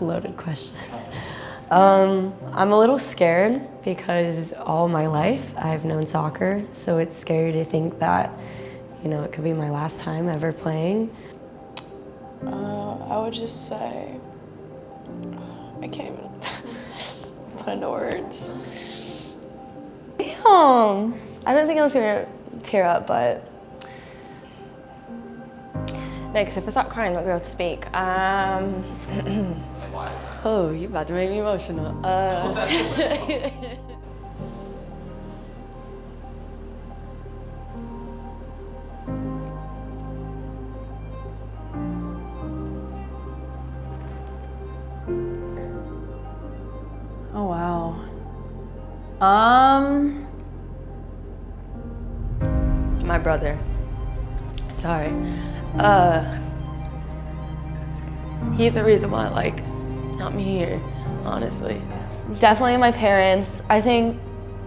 a loaded question. I'm a little scared because all my life I've known soccer, so it's scary to think that, you know, it could be my last time ever playing. I would just say, I can't even put into words. Damn. I didn't think I was gonna tear up, but. No, because if I start crying, I'm not going to be able to speak. Oh, you're about to make me emotional. Oh, wow. My brother. Sorry. He's the reason why, like, got me here, honestly. Definitely my parents. I think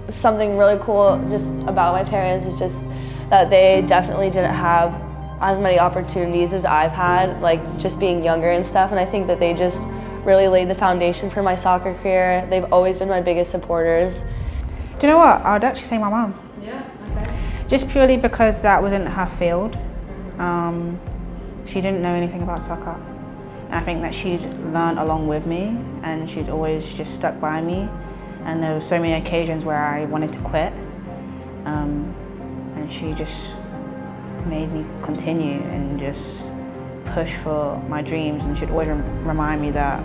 something really cool just about my parents is just that they definitely didn't have as many opportunities as I've had, like just being younger and stuff. And I think that they just really laid the foundation for my soccer career. They've always been my biggest supporters. Do you know what? I'd actually say my mum. Yeah, okay. Just purely because that wasn't her field. She didn't know anything about soccer. And I think that she's learned along with me, and she's always just stuck by me. And there were so many occasions where I wanted to quit. And she just made me continue and just push for my dreams. And she'd always remind me that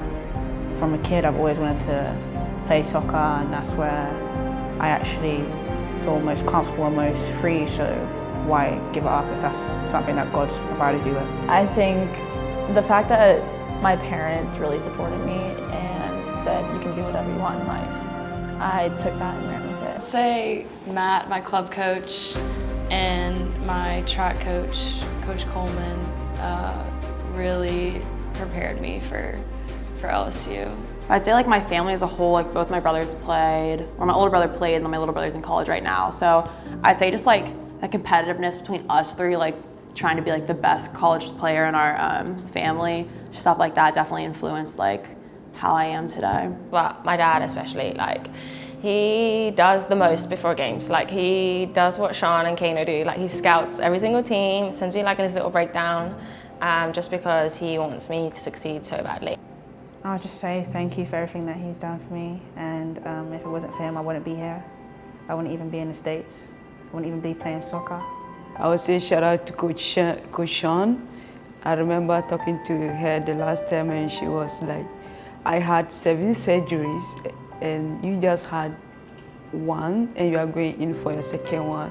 from a kid I've always wanted to play soccer, and that's where I actually feel most comfortable and most free. So why give it up if that's something that God's provided you with? I think the fact that my parents really supported me and said you can do whatever you want in life, I took that and ran with it. I'd say Matt, my club coach, and my track coach, Coach Coleman, really prepared me for LSU. I'd say like my family as a whole, like both my brothers played, or my older brother played, and then my little brother's in college right now. So I'd say just like the competitiveness between us three, like trying to be like the best college player in our family, stuff like that definitely influenced like how I am today. But my dad especially, like, he does the most before games. Like, he does what Sean and Kano do. Like, he scouts every single team, sends me like this little breakdown, just because he wants me to succeed so badly. I'll just say thank you for everything that he's done for me, and if it wasn't for him, I wouldn't be here. I wouldn't even be in the States. I wouldn't even be playing soccer. I would say shout out to Coach Sean. I remember talking to her the last time, and she was like, I had 7 surgeries and you just had 1 and you are going in for your second one.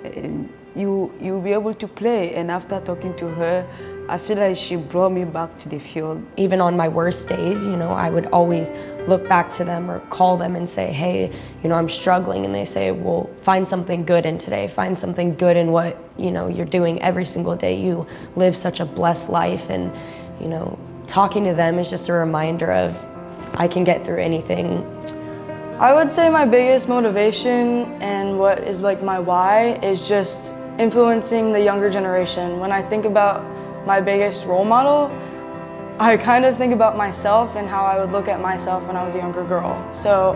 And you'll be able to play. And after talking to her, I feel like she brought me back to the field. Even on my worst days, you know, I would always look back to them or call them and say, hey, you know, I'm struggling. And they say, well, find something good in today. Find something good in what, you know, you're doing every single day. You live such a blessed life. And, you know, talking to them is just a reminder of I can get through anything. I would say my biggest motivation and what is like my why is just influencing the younger generation. When I think about my biggest role model, I kind of think about myself and how I would look at myself when I was a younger girl. So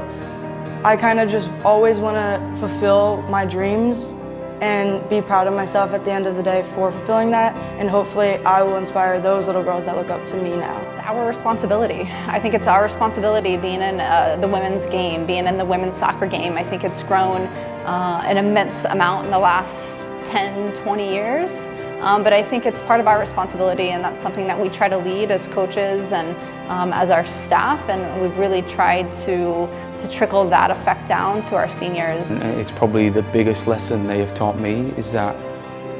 I kind of just always want to fulfill my dreams and be proud of myself at the end of the day for fulfilling that, and hopefully I will inspire those little girls that look up to me now. It's our responsibility. I think it's our responsibility being in the women's game, being in the women's soccer game. I think it's grown an immense amount in the last 10, 20 years. But I think it's part of our responsibility, and that's something that we try to lead as coaches and as our staff, and we've really tried to trickle that effect down to our seniors. It's probably the biggest lesson they have taught me is that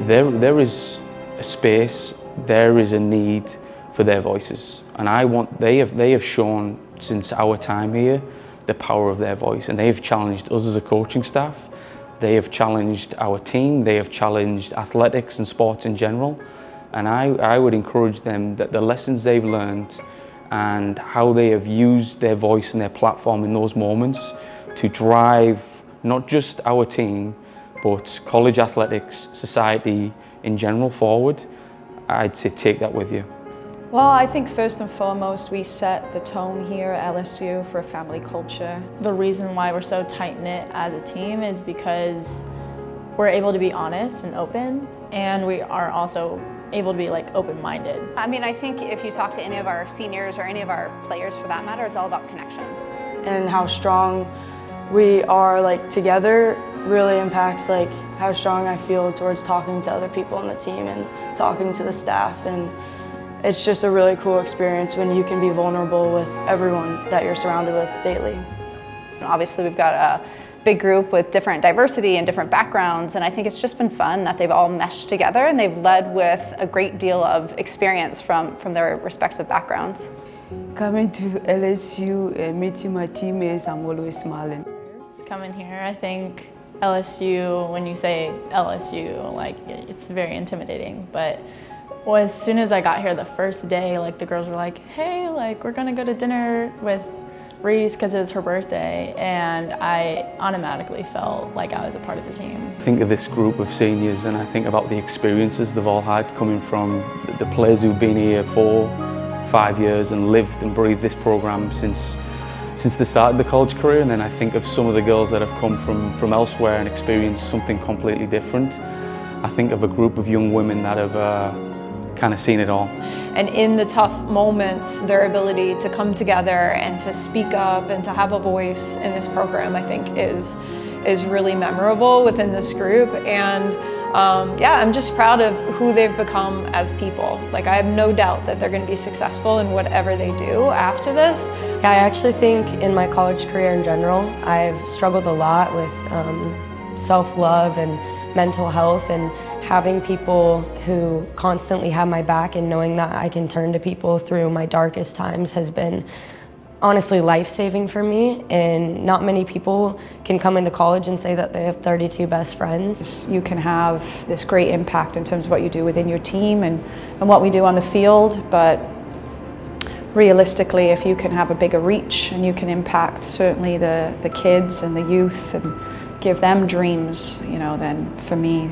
there is a space, there is a need for their voices, and they have shown since our time here the power of their voice, and they have challenged us as a coaching staff. They have challenged our team, they have challenged athletics and sports in general, and I would encourage them that the lessons they've learned and how they have used their voice and their platform in those moments to drive not just our team, but college athletics, society in general forward, I'd say take that with you. Well, I think first and foremost, we set the tone here at LSU for a family culture. The reason why we're so tight-knit as a team is because we're able to be honest and open, and we are also able to be like open-minded. I mean, I think if you talk to any of our seniors or any of our players for that matter, it's all about connection. And how strong we are like together really impacts like how strong I feel towards talking to other people on the team and talking to the staff. And it's just a really cool experience when you can be vulnerable with everyone that you're surrounded with daily. Obviously, we've got a big group with different diversity and different backgrounds, and I think it's just been fun that they've all meshed together and they've led with a great deal of experience from their respective backgrounds. Coming to LSU and meeting my teammates, I'm always smiling. Coming here, I think LSU, when you say LSU, like it's very intimidating, but well, as soon as I got here the first day, like the girls were like, hey, like we're gonna go to dinner with Reese because it was her birthday, and I automatically felt like I was a part of the team. I think of this group of seniors and I think about the experiences they've all had coming from the players who've been here 4-5 years and lived and breathed this program since they started the college career, and then I think of some of the girls that have come from elsewhere and experienced something completely different. I think of a group of young women that have kind of seen it all. And in the tough moments, their ability to come together and to speak up and to have a voice in this program, I think is really memorable within this group. And yeah, I'm just proud of who they've become as people. Like, I have no doubt that they're going to be successful in whatever they do after this. Yeah, I actually think in my college career in general, I've struggled a lot with self-love and mental health, and having people who constantly have my back and knowing that I can turn to people through my darkest times has been honestly life-saving for me. And not many people can come into college and say that they have 32 best friends. You can have this great impact in terms of what you do within your team and what we do on the field, but realistically, if you can have a bigger reach and you can impact certainly the kids and the youth and give them dreams, you know, then for me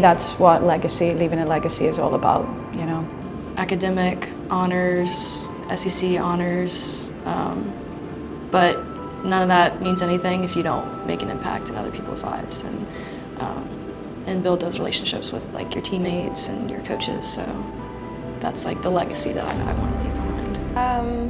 that's what leaving a legacy is all about, you know. Academic honors, SEC honors, but none of that means anything if you don't make an impact in other people's lives and build those relationships with like your teammates and your coaches. So that's like the legacy that I want to leave behind.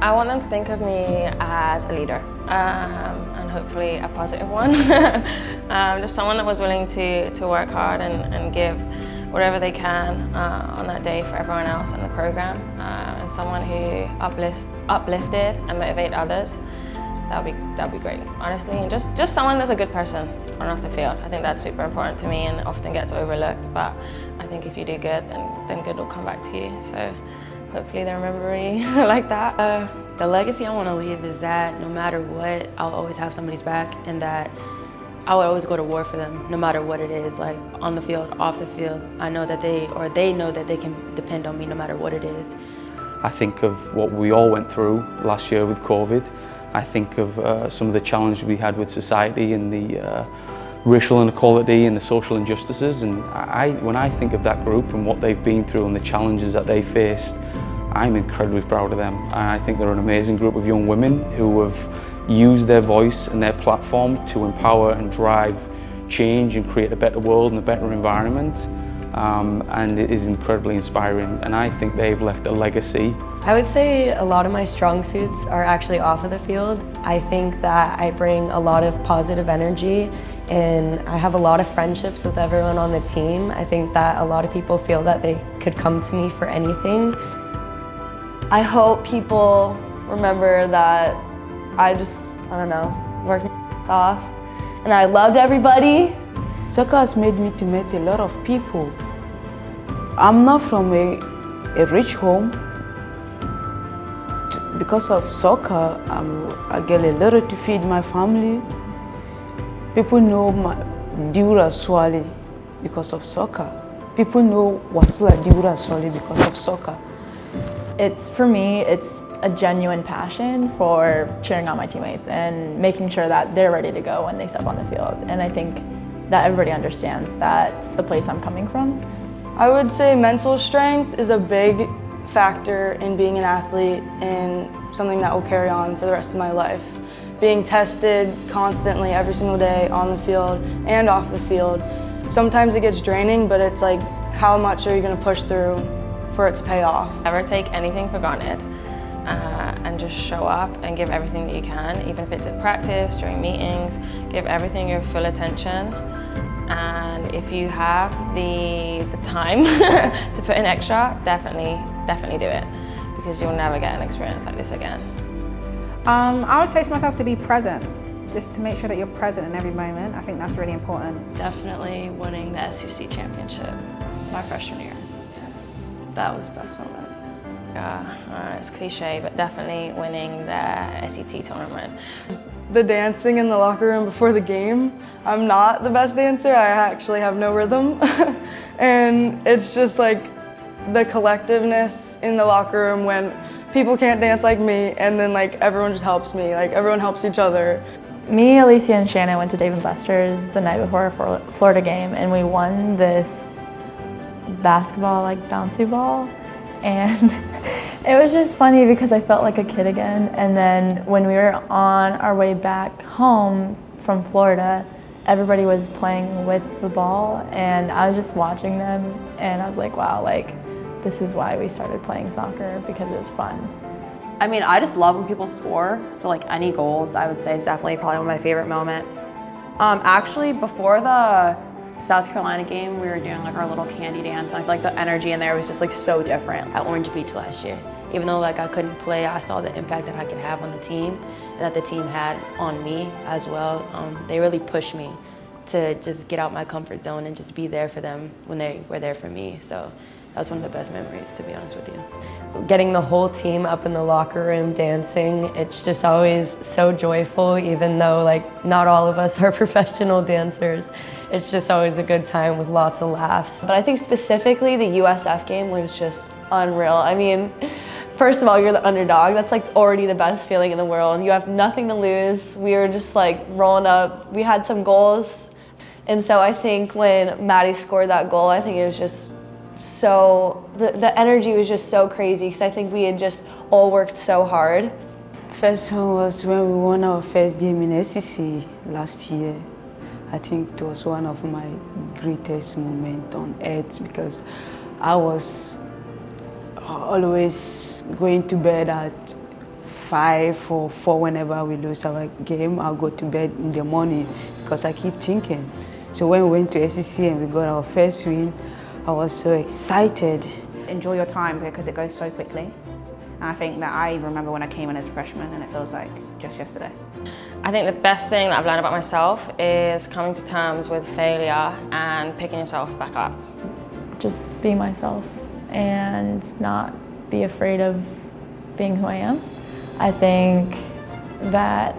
I want them to think of me as a leader, and hopefully a positive one. Just someone that was willing to work hard and give whatever they can on that day for everyone else in the program, and someone who uplifted and motivated others. That'd be great, honestly. And just someone that's a good person on and off the field. I think that's super important to me and often gets overlooked, but I think if you do good, then good will come back to you. So hopefully they remember me like that. The legacy I want to leave is that no matter what, I'll always have somebody's back, and that I would always go to war for them, no matter what it is, like on the field, off the field. I know that they know that they can depend on me no matter what it is. I think of what we all went through last year with COVID. I think of some of the challenges we had with society and the racial inequality and the social injustices. And when I think of that group and what they've been through and the challenges that they faced, I'm incredibly proud of them. And I think they're an amazing group of young women who have used their voice and their platform to empower and drive change and create a better world and a better environment. And it is incredibly inspiring, and I think they've left a legacy. I would say a lot of my strong suits are actually off of the field. I think that I bring a lot of positive energy, and I have a lot of friendships with everyone on the team. I think that a lot of people feel that they could come to me for anything. I hope people remember that I don't know, worked my ass off, and I loved everybody. Soccer has made me to meet a lot of people. I'm not from a rich home. Because of soccer, I get a little to feed my family. People know my Dura Swali because of soccer. People know Wasila Dura Swali because of soccer. For me, it's a genuine passion for cheering on my teammates and making sure that they're ready to go when they step on the field. And I think that everybody understands that's the place I'm coming from. I would say mental strength is a big factor in being an athlete and something that will carry on for the rest of my life. Being tested constantly every single day on the field and off the field. Sometimes it gets draining, but it's like, how much are you going to push through for it to pay off? Never take anything for granted and just show up and give everything that you can, even if it's at practice, during meetings, give everything your full attention. And if you have the time to put in extra, definitely do it, because you'll never get an experience like this again. I would say to myself to be present, just to make sure that you're present in every moment. I think that's really important. Definitely winning the SEC championship my freshman year. That was the best moment. It's cliche, but definitely winning the SET tournament. The dancing in the locker room before the game. I'm not the best dancer, I actually have no rhythm. And it's just like the collectiveness in the locker room when people can't dance like me, and then like everyone just helps me, like everyone helps each other. Me, Alicia, and Shannon went to Dave & Buster's the night before our Florida game, and we won this basketball, like bouncy ball, and it was just funny because I felt like a kid again. And then when we were on our way back home from Florida, everybody was playing with the ball, and I was just watching them, and I was like, wow, like this is why we started playing soccer, because it was fun. I mean, I just love when people score, so like any goals, I would say, is definitely probably one of my favorite moments. Actually, before the South Carolina game, we were doing like our little candy dance, and I feel like the energy in there was just like so different. At Orange Beach last year, even though like I couldn't play, I saw the impact that I could have on the team and that the team had on me as well. They really pushed me to just get out my comfort zone and just be there for them when they were there for me. So that was one of the best memories, to be honest with you. Getting the whole team up in the locker room dancing, it's just always so joyful, even though like not all of us are professional dancers. It's just always a good time with lots of laughs. But I think specifically the USF game was just unreal. I mean, first of all, you're the underdog. That's like already the best feeling in the world. You have nothing to lose. We were just like rolling up. We had some goals. And so I think when Maddie scored that goal, I think it was just so, the energy was just so crazy, because I think we had just all worked so hard. First one was when we won our first game in SEC last year. I think it was one of my greatest moments on earth, because I was always going to bed at 5 or 4 whenever we lose our game. I'll go to bed in the morning because I keep thinking. So when we went to SEC and we got our first win, I was so excited. Enjoy your time because it goes so quickly. And I think that I remember when I came in as a freshman and it feels like just yesterday. I think the best thing that I've learned about myself is coming to terms with failure and picking yourself back up. Just be myself and not be afraid of being who I am. I think that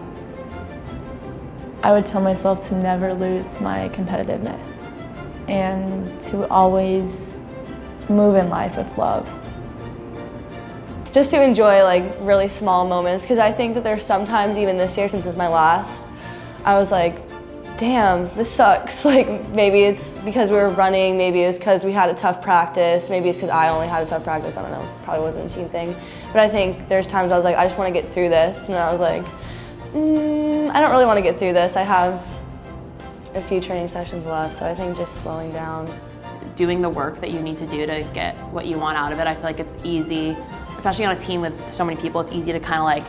I would tell myself to never lose my competitiveness and to always move in life with love. Just to enjoy like really small moments, because I think that there's sometimes, even this year since it's my last, I was like, damn, this sucks. Like maybe it's because we were running, maybe it was because we had a tough practice, maybe it's because I only had a tough practice, I don't know, probably wasn't a team thing. But I think there's times I was like, I just want to get through this, and then I was like, I don't really want to get through this. I have a few training sessions left, so I think just slowing down. Doing the work that you need to do to get what you want out of it, I feel like it's easy, especially on a team with so many people, it's easy to kind of like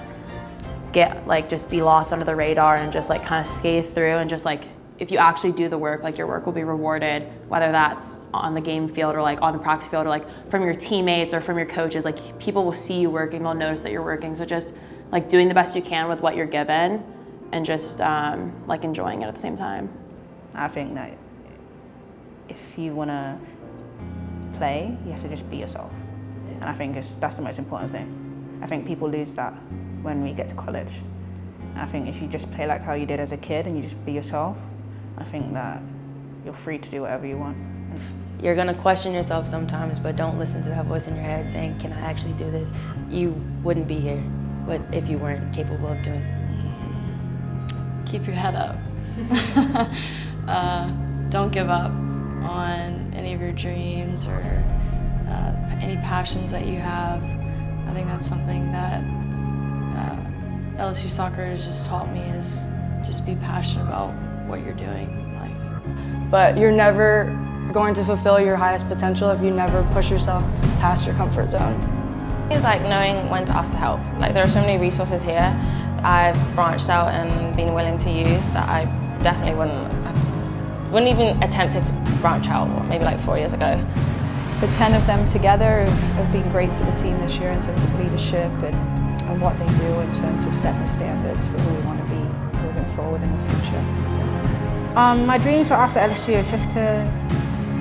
get like just be lost under the radar and just like kind of skate through, and just like if you actually do the work, like your work will be rewarded, whether that's on the game field or like on the practice field or like from your teammates or from your coaches. Like people will see you working, they'll notice that you're working. So just like doing the best you can with what you're given and just like enjoying it at the same time. I think that if you want to play, you have to just be yourself. And I think that's the most important thing. I think people lose that when we get to college. And I think if you just play like how you did as a kid and you just be yourself, I think that you're free to do whatever you want. You're gonna question yourself sometimes, but don't listen to that voice in your head saying, can I actually do this? You wouldn't be here if you weren't capable of doing it. Keep your head up. don't give up on any of your dreams or any passions that you have. I think that's something that LSU soccer has just taught me, is just be passionate about what you're doing in life. But you're never going to fulfill your highest potential if you never push yourself past your comfort zone. It's like knowing when to ask for help. Like, there are so many resources here I've branched out and been willing to use that I definitely wouldn't even attempted to branch out maybe like 4 years ago. The 10 of them together have been great for the team this year in terms of leadership and what they do in terms of setting the standards for who we want to be moving forward in the future. My dreams for after LSU is just to,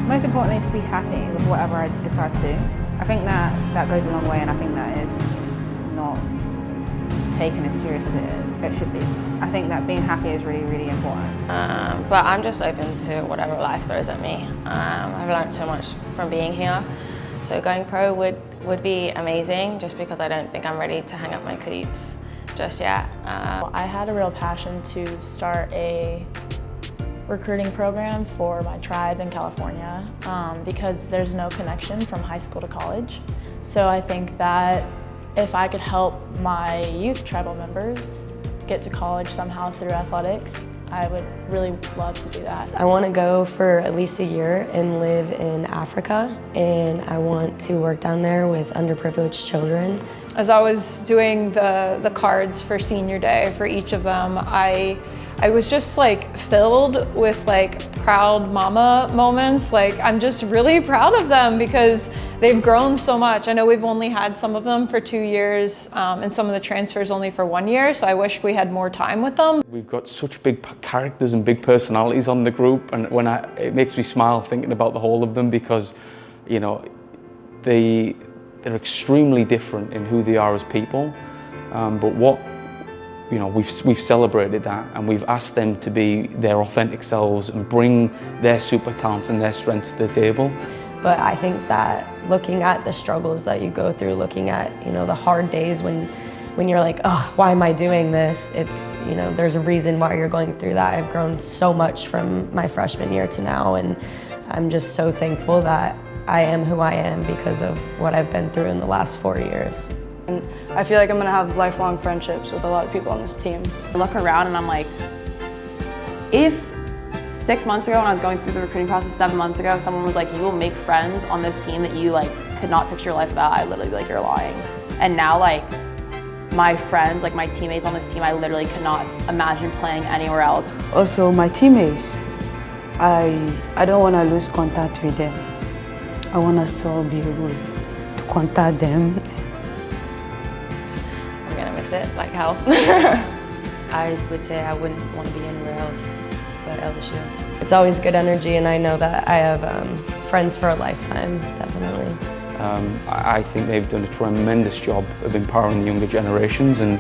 most importantly, to be happy with whatever I decide to do. I think that goes a long way, and I think that is not taken as serious as it should be. I think that being happy is really, really important. But I'm just open to whatever life throws at me. I've learned so much from being here. So going pro would be amazing, just because I don't think I'm ready to hang up my cleats just yet. I had a real passion to start a recruiting program for my tribe in California because there's no connection from high school to college. So I think that if I could help my youth tribal members get to college somehow through athletics, I would really love to do that. I want to go for at least a year and live in Africa, and I want to work down there with underprivileged children. As I was doing the cards for senior day for each of them, I was just like filled with like proud mama moments. Like, I'm just really proud of them because they've grown so much. I know we've only had some of them for 2 years and some of the transfers only for 1 year, so I wish we had more time with them. We've got such big characters and big personalities on the group, and it makes me smile thinking about the whole of them, because, you know, they're extremely different in who they are as people, but you know, we've celebrated that, and we've asked them to be their authentic selves and bring their super talents and their strengths to the table. But I think that looking at the struggles that you go through, looking at, you know, the hard days when you're like, oh, why am I doing this? It's, you know, there's a reason why you're going through that. I've grown so much from my freshman year to now, and I'm just so thankful that I am who I am because of what I've been through in the last 4 years. And I feel like I'm going to have lifelong friendships with a lot of people on this team. I look around and I'm like, if 6 months ago when I was going through the recruiting process, 7 months ago, someone was like, you will make friends on this team that you like could not picture your life without, I'd literally be like, you're lying. And now, like, my friends, like my teammates on this team, I literally could not imagine playing anywhere else. Also, my teammates, I don't want to lose contact with them. I want to still be able to contact them. I'm gonna miss it like hell. I would say I wouldn't want to be anywhere else but LSU. It's always good energy, and I know that I have friends for a lifetime, definitely. I think they've done a tremendous job of empowering the younger generations, and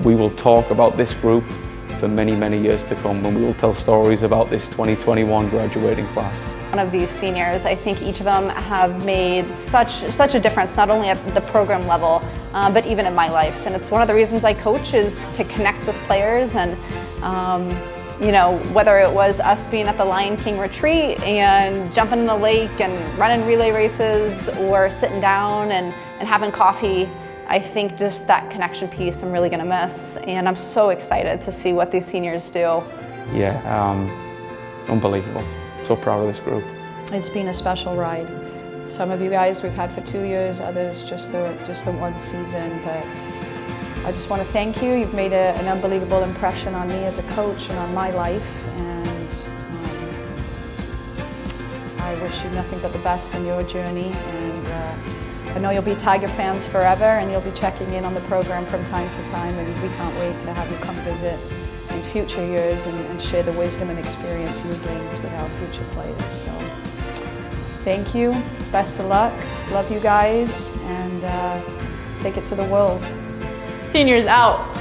we will talk about this group for many, many years to come, when we will tell stories about this 2021 graduating class. One of these seniors, I think each of them have made such a difference, not only at the program level, but even in my life. And it's one of the reasons I coach, is to connect with players. And you know, whether it was us being at the Lion King retreat and jumping in the lake and running relay races, or sitting down and having coffee, I think just that connection piece I'm really going to miss. And I'm so excited to see what these seniors do. Yeah, unbelievable. So proud of this group. It's been a special ride. Some of you guys we've had for 2 years, others just the one season. But I just want to thank you. You've made an unbelievable impression on me as a coach and on my life. And I wish you nothing but the best in your journey. And I know you'll be Tiger fans forever, and you'll be checking in on the program from time to time. And we can't wait to have you come visit in future years and share the wisdom and experience you gained with our future players. So thank you, best of luck, love you guys, and take it to the world. Seniors out.